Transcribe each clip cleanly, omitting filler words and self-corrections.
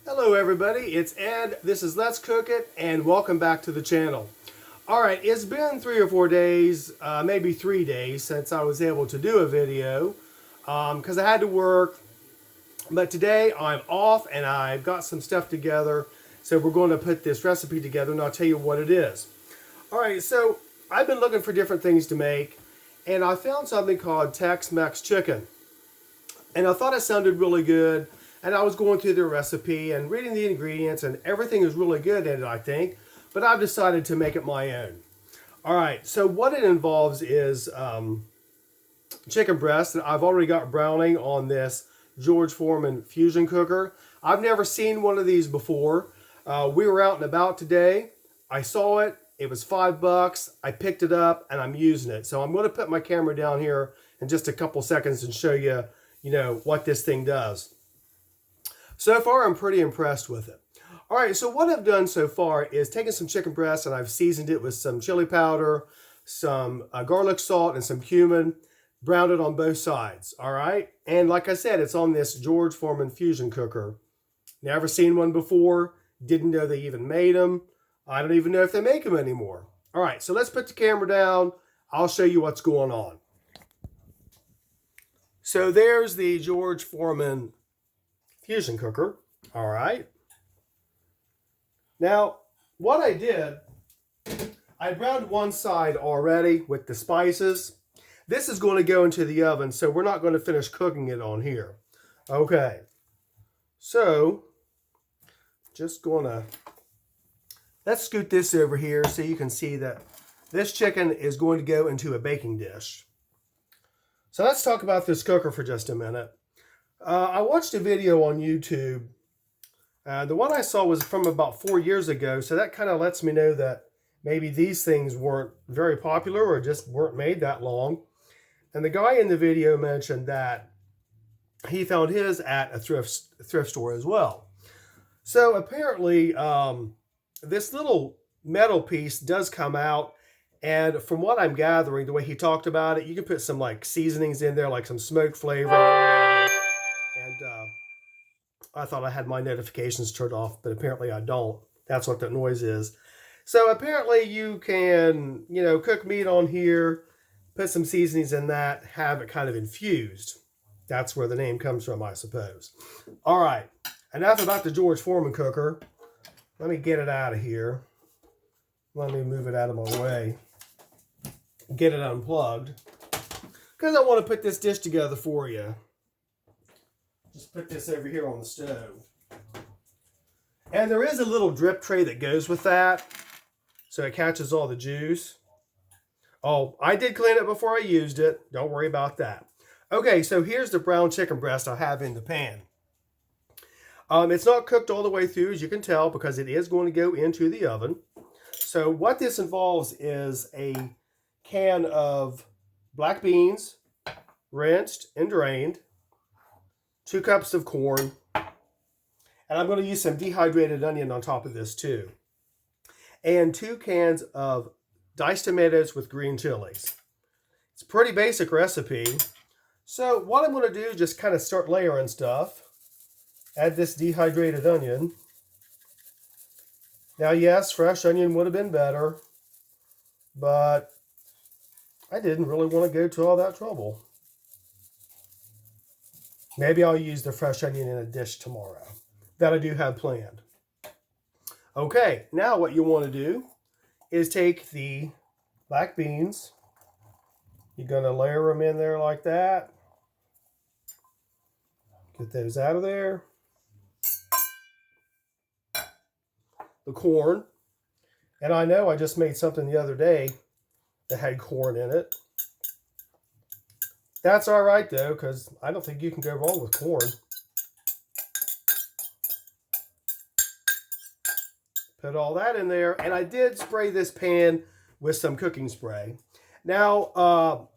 Hello everybody, it's Ed, this is Let's Cook It, and welcome back to the channel. Alright, it's been 3 or 4 days, maybe 3 days since I was able to do a video because I had to work, but today I'm off and I've got some stuff together, so we're going to put this recipe together and I'll tell you what it is. Alright, so I've been looking for different things to make and I found something called Tex Mex Chicken, and I thought it sounded really good. And I was going through the recipe and reading the ingredients, and everything is really good in it, I think. But I've decided to make it my own. All right, so what it involves is chicken breast. And I've already got browning on this George Foreman fusion cooker. I've never seen one of these before. We were out and about today. I saw it. It was $5. I picked it up, and I'm using it. So I'm going to put my camera down here in just a couple seconds and show you, what this thing does. So far, I'm pretty impressed with it. All right, so what I've done so far is taken some chicken breast and I've seasoned it with some chili powder, some garlic salt, and some cumin, browned it on both sides, all right? And like I said, it's on this George Foreman fusion cooker. Never seen one before, didn't know they even made them. I don't even know if they make them anymore. All right, so let's put the camera down. I'll show you what's going on. So there's the George Foreman fusion cooker. All right. Now, what I did, I browned one side already with the spices. This is going to go into the oven, so we're not going to finish cooking it on here. Okay. So, let's scoot this over here so you can see that this chicken is going to go into a baking dish. So let's talk about this cooker for just a minute. I watched a video on YouTube. The one I saw was from about 4 years ago, so that kind of lets me know that maybe these things weren't very popular or just weren't made that long. And the guy in the video mentioned that he found his at a thrift store as well. So apparently this little metal piece does come out, and from what I'm gathering, the way he talked about it, you can put some like seasonings in there, like some smoke flavor. And I thought I had my notifications turned off, but apparently I don't. That's what that noise is. So apparently you can, cook meat on here, put some seasonings in that, have it kind of infused. That's where the name comes from, I suppose. All right, enough about the George Foreman cooker. Let me get it out of here. Let me move it out of my way. Get it unplugged. Because I want to put this dish together for you. Just put this over here on the stove. And there is a little drip tray that goes with that, so it catches all the juice. Oh, I did clean it before I used it. Don't worry about that. Okay, so here's the brown chicken breast I have in the pan. It's not cooked all the way through, as you can tell, because it is going to go into the oven. So what this involves is a can of black beans, rinsed and drained, 2 cups of corn, and I'm going to use some dehydrated onion on top of this too, and 2 cans of diced tomatoes with green chilies. It's a pretty basic recipe. So what I'm going to do is just kind of start layering stuff. Add this dehydrated onion. Now yes, fresh onion would have been better, but I didn't really want to go to all that trouble. Maybe I'll use the fresh onion in a dish tomorrow. That I do have planned. Okay, now what you want to do is take the black beans. You're going to layer them in there like that. Get those out of there. The corn. And I know I just made something the other day that had corn in it. That's all right, though, because I don't think you can go wrong with corn. Put all that in there, and I did spray this pan with some cooking spray. Now,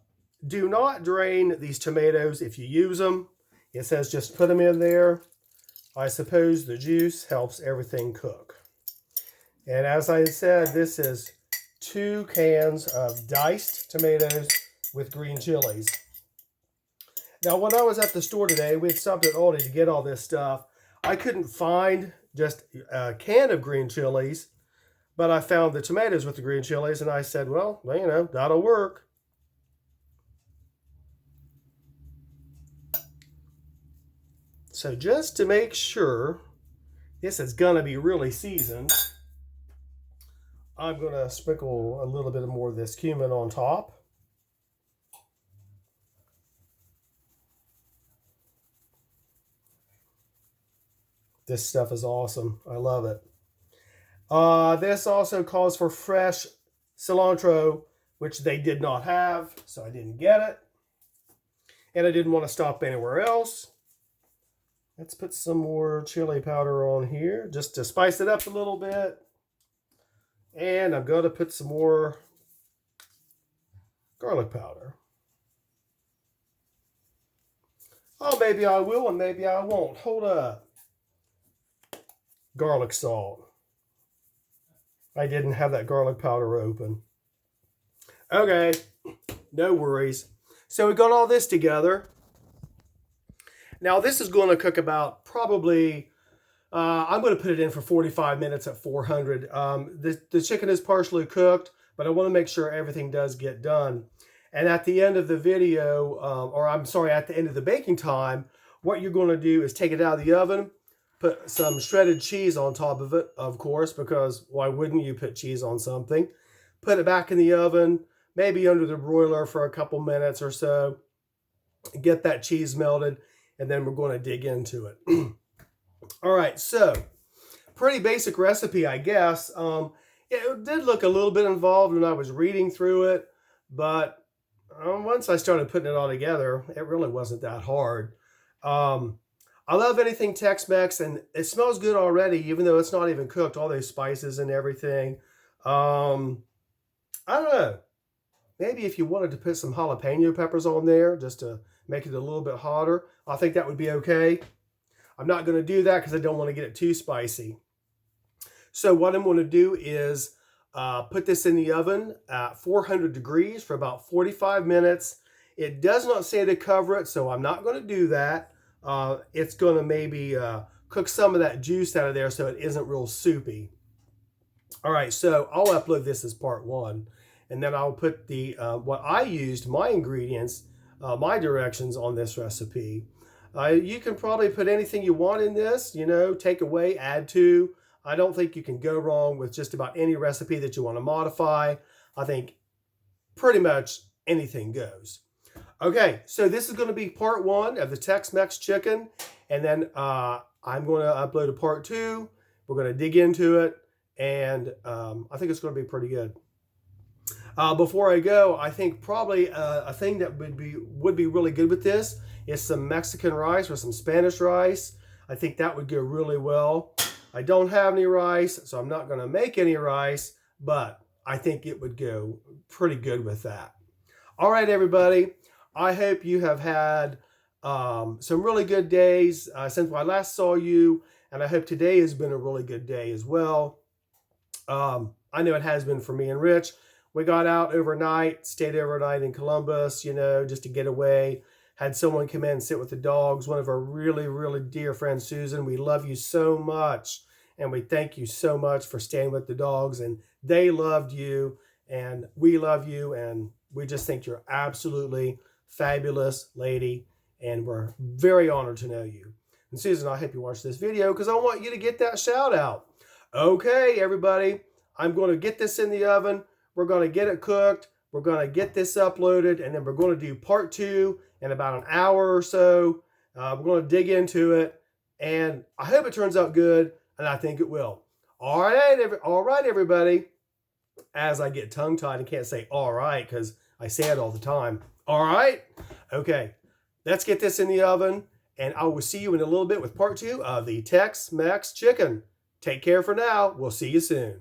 do not drain these tomatoes if you use them. It says just put them in there. I suppose the juice helps everything cook. And as I said, this is 2 cans of diced tomatoes with green chilies. Now, when I was at the store today, we had stopped at Aldi to get all this stuff. I couldn't find just a can of green chilies, but I found the tomatoes with the green chilies, and I said, well, you know, that'll work. So just to make sure this is gonna be really seasoned, I'm gonna sprinkle a little bit more of this cumin on top. This stuff is awesome. I love it. This also calls for fresh cilantro, which they did not have, so I didn't get it. And I didn't want to stop anywhere else. Let's put some more chili powder on here just to spice it up a little bit. And I'm going to put some more garlic powder. Oh, maybe I will and maybe I won't. Hold up. Garlic salt. I didn't have that garlic powder open. Okay, no worries. So we got all this together. Now this is going to cook about probably, I'm going to put it in for 45 minutes at 400. The chicken is partially cooked, but I want to make sure everything does get done. And at the end of the video, or I'm sorry, at the end of the baking time, what you're going to do is take it out of the oven, put some shredded cheese on top of it, of course, because why wouldn't you put cheese on something? Put it back in the oven, maybe under the broiler for a couple minutes or so. Get that cheese melted, and then we're going to dig into it. All right, so pretty basic recipe, I guess. It did look a little bit involved when I was reading through it, but once I started putting it all together, it really wasn't that hard. I love anything Tex-Mex, and it smells good already, even though it's not even cooked, all those spices and everything. I don't know. Maybe if you wanted to put some jalapeno peppers on there, just to make it a little bit hotter, I think that would be okay. I'm not going to do that because I don't want to get it too spicy. So what I'm going to do is put this in the oven at 400 degrees for about 45 minutes. It does not say to cover it, so I'm not going to do that. It's going to maybe cook some of that juice out of there so it isn't real soupy. All right, so I'll upload this as part 1. And then I'll put the what I used, my ingredients, my directions on this recipe. You can probably put anything you want in this, you know, take away, add to. I don't think you can go wrong with just about any recipe that you want to modify. I think pretty much anything goes. Okay, so this is going to be part 1 of the Tex Mex chicken, and then I'm going to upload a part 2. We're going to dig into it, and I think it's going to be pretty good. Before I go, I think probably a thing that would be really good with this is some Mexican rice or some Spanish rice. I think that would go really well. I don't have any rice, so I'm not going to make any rice, but I think it would go pretty good with that. All right, everybody. I hope you have had some really good days since I last saw you, and I hope today has been a really good day as well. I know it has been for me and Rich. We got out overnight, stayed overnight in Columbus, you know, just to get away. Had someone come in and sit with the dogs, one of our really, really dear friends, Susan. We love you so much, and we thank you so much for staying with the dogs, and they loved you, and we love you, and we just think you're absolutely fabulous lady, and we're very honored to know you. And Susan, I hope you watch this video because I want you to get that shout out. Okay, everybody, I'm going to get this in the oven. We're going to get it cooked. We're going to get this uploaded, and then we're going to do part 2 in about an hour or so. We're going to dig into it, and I hope it turns out good, and I think it will. All right, everybody. As I get tongue-tied and can't say all right because I say it all the time. All right? Okay, let's get this in the oven, and I will see you in a little bit with part 2 of the Tex Mex Chicken. Take care for now. We'll see you soon.